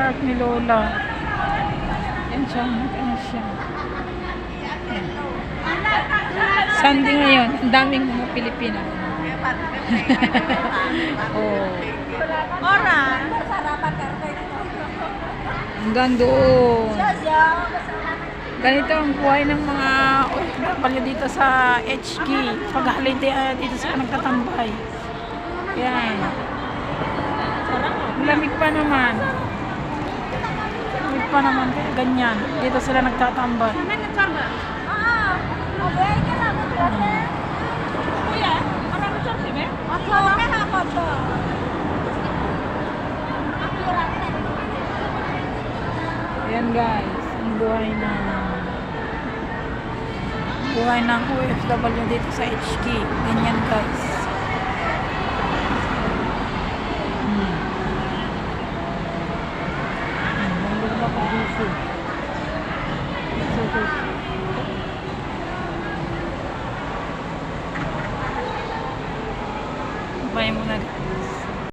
park ni Lola. Yan siya, ano siya. Sunday ngayon, ang daming mga Pilipino. Oh. Hanggang doon. Ganito ang buhay ng mga OFW dito sa HQ. Pag holiday dito sila nagtatambay. Yan. Lamig pa naman. Lamig pa naman. Kaya ganyan. Dito sila nagtatambay. Ayan guys, ang buhay ng OFW dito sa HQ. Ganyan guys. Bayan mo na.